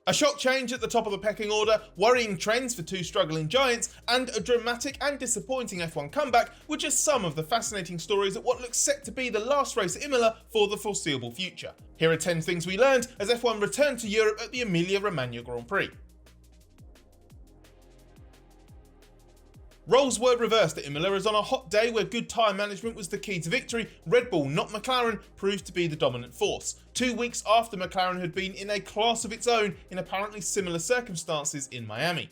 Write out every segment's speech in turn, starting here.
A shock change at the top of the pecking order, worrying trends for two struggling giants, and a dramatic and disappointing F1 comeback were just some of the fascinating stories at what looks set to be the last race at Imola for the foreseeable future. Here are 10 things we learned as F1 returned to Europe at the Emilia Romagna Grand Prix. Roles were reversed at Imola as on a hot day where good tyre management was the key to victory, Red Bull, not McLaren, proved to be the dominant force, 2 weeks after McLaren had been in a class of its own in apparently similar circumstances in Miami.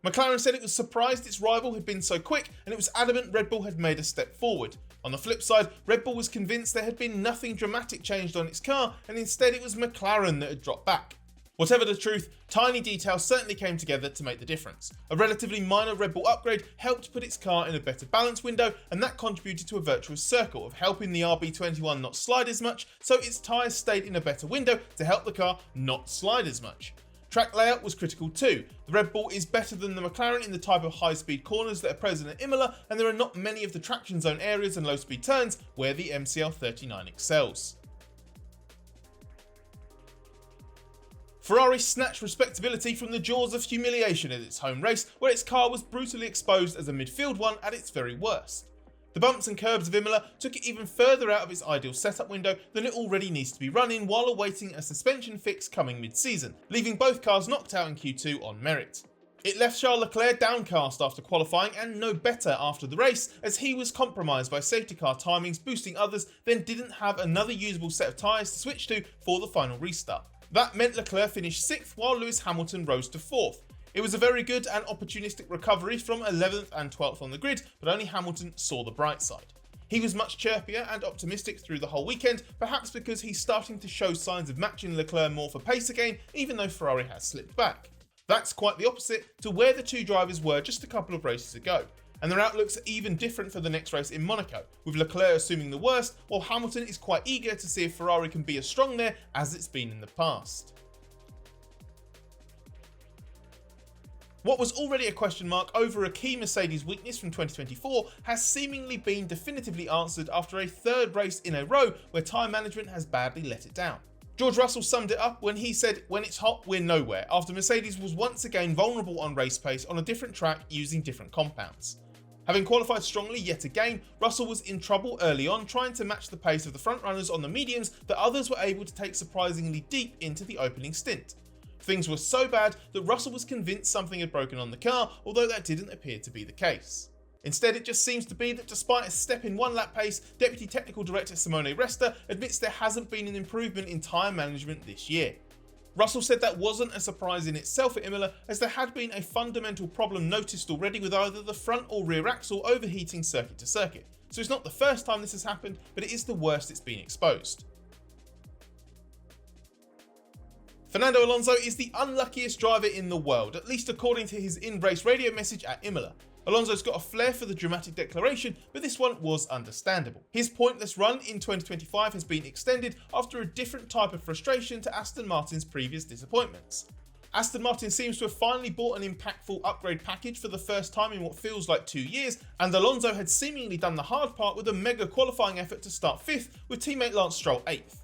McLaren said it was surprised its rival had been so quick, and it was adamant Red Bull had made a step forward. On the flip side, Red Bull was convinced there had been nothing dramatic changed on its car, and instead it was McLaren that had dropped back. Whatever the truth, tiny details certainly came together to make the difference. A relatively minor Red Bull upgrade helped put its car in a better balance window, and that contributed to a virtuous circle of helping the RB21 not slide as much, so its tyres stayed in a better window to help the car not slide as much. Track layout was critical too. The Red Bull is better than the McLaren in the type of high-speed corners that are present at Imola, and there are not many of the traction zone areas and low-speed turns where the MCL39 excels. Ferrari snatched respectability from the jaws of humiliation at its home race, where its car was brutally exposed as a midfield one at its very worst. The bumps and curbs of Imola took it even further out of its ideal setup window than it already needs to be running while awaiting a suspension fix coming mid-season, leaving both cars knocked out in Q2 on merit. It left Charles Leclerc downcast after qualifying and no better after the race, as he was compromised by safety car timings boosting others, then didn't have another usable set of tyres to switch to for the final restart. That meant Leclerc finished 6th while Lewis Hamilton rose to 4th. It was a very good and opportunistic recovery from 11th and 12th on the grid, but only Hamilton saw the bright side. He was much chirpier and optimistic through the whole weekend, perhaps because he's starting to show signs of matching Leclerc more for pace again, even though Ferrari has slipped back. That's quite the opposite to where the two drivers were just a couple of races ago. And their outlooks are even different for the next race in Monaco, with Leclerc assuming the worst, while Hamilton is quite eager to see if Ferrari can be as strong there as it's been in the past. What was already a question mark over a key Mercedes weakness from 2024 has seemingly been definitively answered after a third race in a row where tyre management has badly let it down. George Russell summed it up when he said, "When it's hot, we're nowhere," after Mercedes was once again vulnerable on race pace on a different track using different compounds. Having qualified strongly yet again, Russell was in trouble early on trying to match the pace of the frontrunners on the mediums that others were able to take surprisingly deep into the opening stint. Things were so bad that Russell was convinced something had broken on the car, although that didn't appear to be the case. Instead, it just seems to be that despite a step in one lap pace, Deputy Technical Director Simone Resta admits there hasn't been an improvement in tyre management this year. Russell said that wasn't a surprise in itself at Imola, as there had been a fundamental problem noticed already with either the front or rear axle overheating circuit to circuit. So it's not the first time this has happened, but it is the worst it's been exposed. Fernando Alonso is the unluckiest driver in the world, at least according to his in-race radio message at Imola. Alonso's got a flair for the dramatic declaration, but this one was understandable. His pointless run in 2025 has been extended after a different type of frustration to Aston Martin's previous disappointments. Aston Martin seems to have finally bought an impactful upgrade package for the first time in what feels like 2 years, and Alonso had seemingly done the hard part with a mega qualifying effort to start 5th, with teammate Lance Stroll 8th.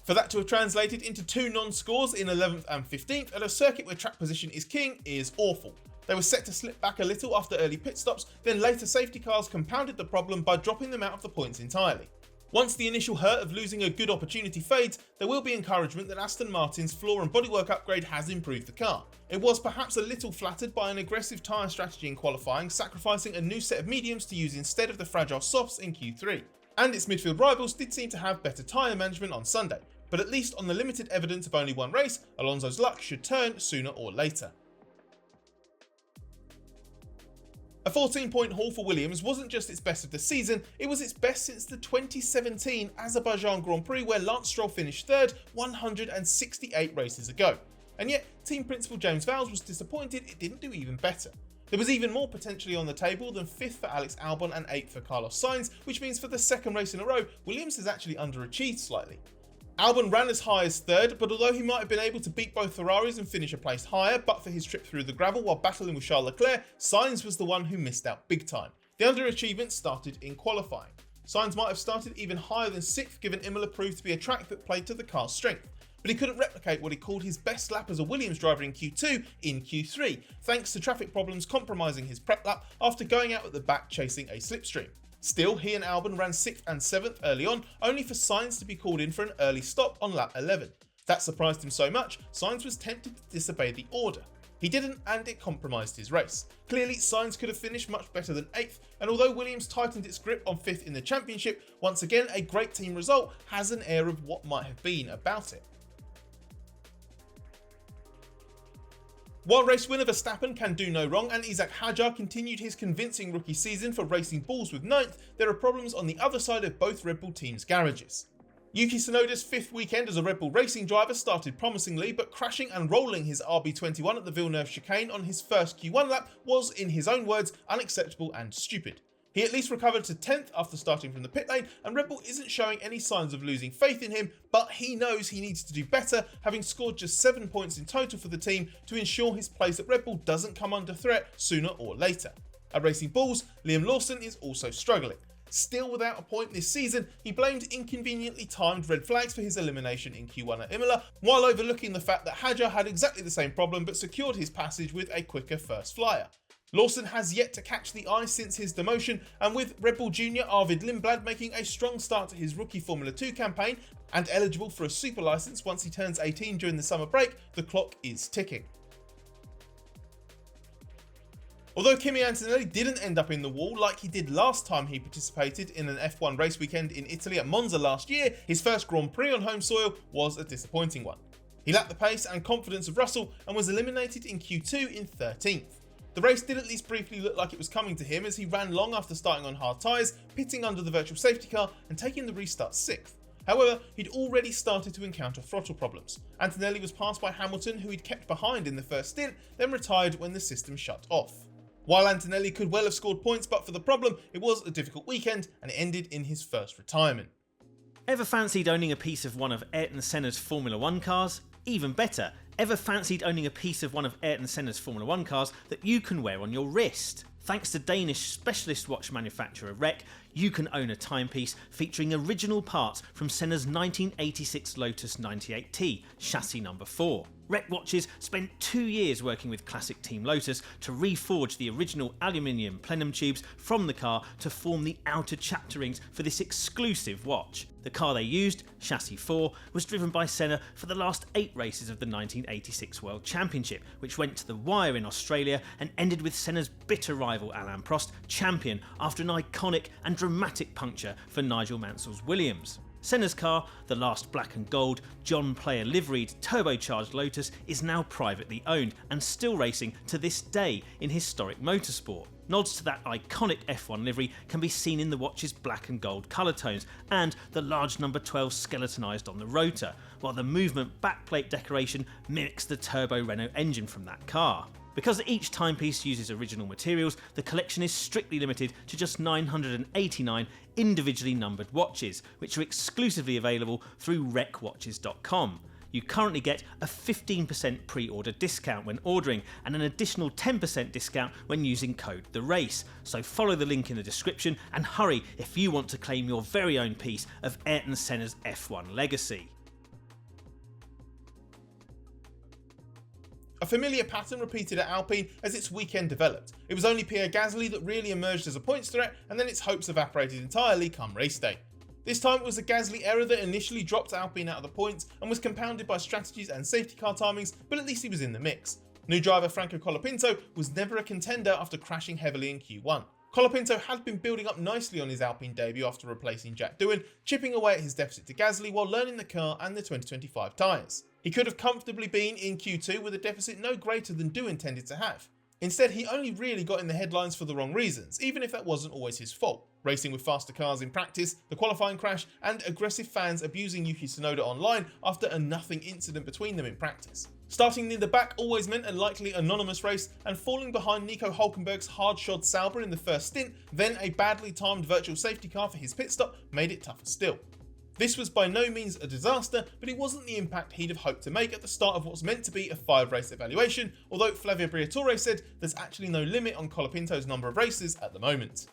For that to have translated into 2 non-scores in 11th and 15th at a circuit where track position is king is awful. They were set to slip back a little after early pit stops, then later safety cars compounded the problem by dropping them out of the points entirely. Once the initial hurt of losing a good opportunity fades, there will be encouragement that Aston Martin's floor and bodywork upgrade has improved the car. It was perhaps a little flattered by an aggressive tyre strategy in qualifying, sacrificing a new set of mediums to use instead of the fragile softs in Q3. And its midfield rivals did seem to have better tyre management on Sunday, but at least on the limited evidence of only one race, Alonso's luck should turn sooner or later. A 14-point haul for Williams wasn't just its best of the season, it was its best since the 2017 Azerbaijan Grand Prix where Lance Stroll finished 3rd 168 races ago. And yet, team principal James Vowles was disappointed it didn't do even better. There was even more potentially on the table than 5th for Alex Albon and 8th for Carlos Sainz, which means for the second race in a row, Williams has actually underachieved slightly. Albon ran as high as 3rd, but although he might have been able to beat both Ferraris and finish a place higher but for his trip through the gravel while battling with Charles Leclerc, Sainz was the one who missed out big time. The underachievement started in qualifying. Sainz might have started even higher than 6th given Imola proved to be a track that played to the car's strength. but he couldn't replicate what he called his best lap as a Williams driver in Q2 in Q3, thanks to traffic problems compromising his prep lap after going out at the back chasing a slipstream. Still, he and Albon ran 6th and 7th early on, only for Sainz to be called in for an early stop on lap 11. That surprised him so much, Sainz was tempted to disobey the order. He didn't, and it compromised his race. Clearly, Sainz could have finished much better than 8th, and although Williams tightened its grip on 5th in the championship, once again a great team result has an air of what might have been about it. While race winner Verstappen can do no wrong and Isack Hadjar continued his convincing rookie season for racing Bulls with 9th, there are problems on the other side of both Red Bull teams' garages. Yuki Tsunoda's 5th weekend as a Red Bull racing driver started promisingly, but crashing and rolling his RB21 at the Villeneuve chicane on his first Q1 lap was, in his own words, unacceptable and stupid. He at least recovered to 10th after starting from the pit lane, and Red Bull isn't showing any signs of losing faith in him, but he knows he needs to do better, having scored just 7 points in total for the team to ensure his place at Red Bull doesn't come under threat sooner or later. At Racing Bulls, Liam Lawson is also struggling. Still without a point this season, he blamed inconveniently timed red flags for his elimination in Q1 at Imola, while overlooking the fact that Hadjar had exactly the same problem but secured his passage with a quicker first flyer. Lawson has yet to catch the eye since his demotion, and with Red Bull Junior Arvid Lindblad making a strong start to his rookie Formula 2 campaign and eligible for a super license once he turns 18 during the summer break, the clock is ticking. Although Kimi Antonelli didn't end up in the wall like he did last time he participated in an F1 race weekend in Italy at Monza last year, his first Grand Prix on home soil was a disappointing one. He lacked the pace and confidence of Russell and was eliminated in Q2 in 13th. The race did at least briefly look like it was coming to him as he ran long after starting on hard tyres, pitting under the virtual safety car and taking the restart 6th. However, he'd already started to encounter throttle problems. Antonelli was passed by Hamilton, who he'd kept behind in the first stint, then retired when the system shut off. While Antonelli could well have scored points but for the problem, it was a difficult weekend and it ended in his first retirement. Ever fancied owning a piece of one of Ayrton Senna's Formula 1 cars? Even better, ever fancied owning a piece of one of Ayrton Senna's Formula 1 cars that you can wear on your wrist? Thanks to Danish specialist watch manufacturer Rek, you can own a timepiece featuring original parts from Senna's 1986 Lotus 98T, chassis number 4. Rek Watches spent 2 years working with classic Team Lotus to reforge the original aluminium plenum tubes from the car to form the outer chapter rings for this exclusive watch. The car they used, Chassis 4, was driven by Senna for the last 8 races of the 1986 World Championship, which went to the wire in Australia and ended with Senna's bitter rival Alain Prost champion after an iconic and dramatic puncture for Nigel Mansell's Williams. Senna's car, the last black and gold John Player liveried turbocharged Lotus, is now privately owned and still racing to this day in historic motorsport. Nods to that iconic F1 livery can be seen in the watch's black and gold colour tones and the large number 12 skeletonized on the rotor, while the movement backplate decoration mimics the turbo Renault engine from that car. Because each timepiece uses original materials, the collection is strictly limited to just 989 individually numbered watches, which are exclusively available through rekwatches.com. You currently get a 15% pre-order discount when ordering and an additional 10% discount when using code THERACE, so follow the link in the description and hurry if you want to claim your very own piece of Ayrton Senna's F1 legacy. A familiar pattern repeated at Alpine as its weekend developed. It was only Pierre Gasly that really emerged as a points threat, and then its hopes evaporated entirely come race day. This time it was a Gasly error that initially dropped Alpine out of the points and was compounded by strategies and safety car timings, but at least he was in the mix. New driver Franco Colapinto was never a contender after crashing heavily in Q1. Colapinto had been building up nicely on his Alpine debut after replacing Jack Doohan, chipping away at his deficit to Gasly while learning the car and the 2025 tyres. He could have comfortably been in Q2 with a deficit no greater than Doohan tended to have. Instead, he only really got in the headlines for the wrong reasons, even if that wasn't always his fault. Racing with faster cars in practice, the qualifying crash, and aggressive fans abusing Yuki Tsunoda online after a nothing incident between them in practice. Starting near the back always meant a likely anonymous race, and falling behind Nico Hülkenberg's hard-shod Sauber in the first stint, then a badly timed virtual safety car for his pit stop, made it tougher still. This was by no means a disaster, but it wasn't the impact he'd have hoped to make at the start of what's meant to be a 5-race evaluation, although Flavio Briatore said there's actually no limit on Colapinto's number of races at the moment.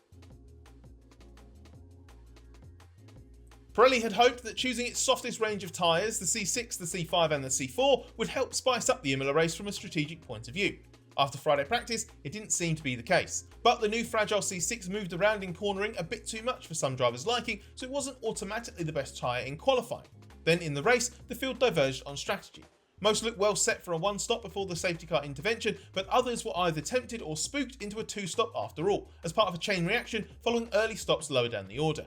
Pirelli had hoped that choosing its softest range of tyres, the C6, the C5 and the C4, would help spice up the Imola race from a strategic point of view. After Friday practice, it didn't seem to be the case, but the new fragile C6 moved around in cornering a bit too much for some drivers' liking, so it wasn't automatically the best tyre in qualifying. Then in the race, the field diverged on strategy. Most looked well set for a one-stop before the safety car intervention, but others were either tempted or spooked into a two-stop after all, as part of a chain reaction following early stops lower down the order.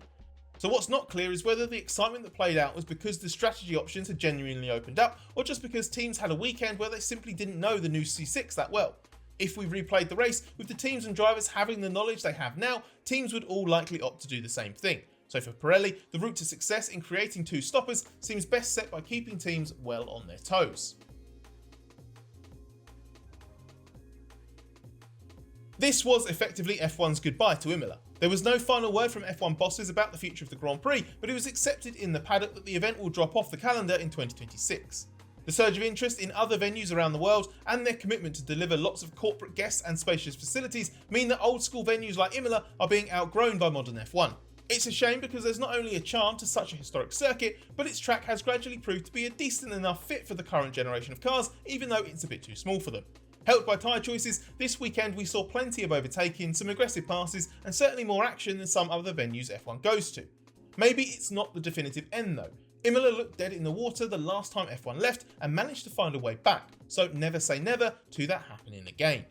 So what's not clear is whether the excitement that played out was because the strategy options had genuinely opened up, or just because teams had a weekend where they simply didn't know the new C6 that well. If we replayed the race with the teams and drivers having the knowledge they have now, teams would all likely opt to do the same thing. So for Pirelli, the route to success in creating two stoppers seems best set by keeping teams well on their toes. This was effectively F1's goodbye to Imola. There was no final word from F1 bosses about the future of the Grand Prix, but it was accepted in the paddock that the event will drop off the calendar in 2026. The surge of interest in other venues around the world and their commitment to deliver lots of corporate guests and spacious facilities mean that old school venues like Imola are being outgrown by modern F1. It's a shame because there's not only a charm to such a historic circuit, but its track has gradually proved to be a decent enough fit for the current generation of cars, even though it's a bit too small for them. Helped by tyre choices, this weekend we saw plenty of overtaking, some aggressive passes, and certainly more action than some other venues F1 goes to. Maybe it's not the definitive end though. Imola looked dead in the water the last time F1 left and managed to find a way back, so never say never to that happening again.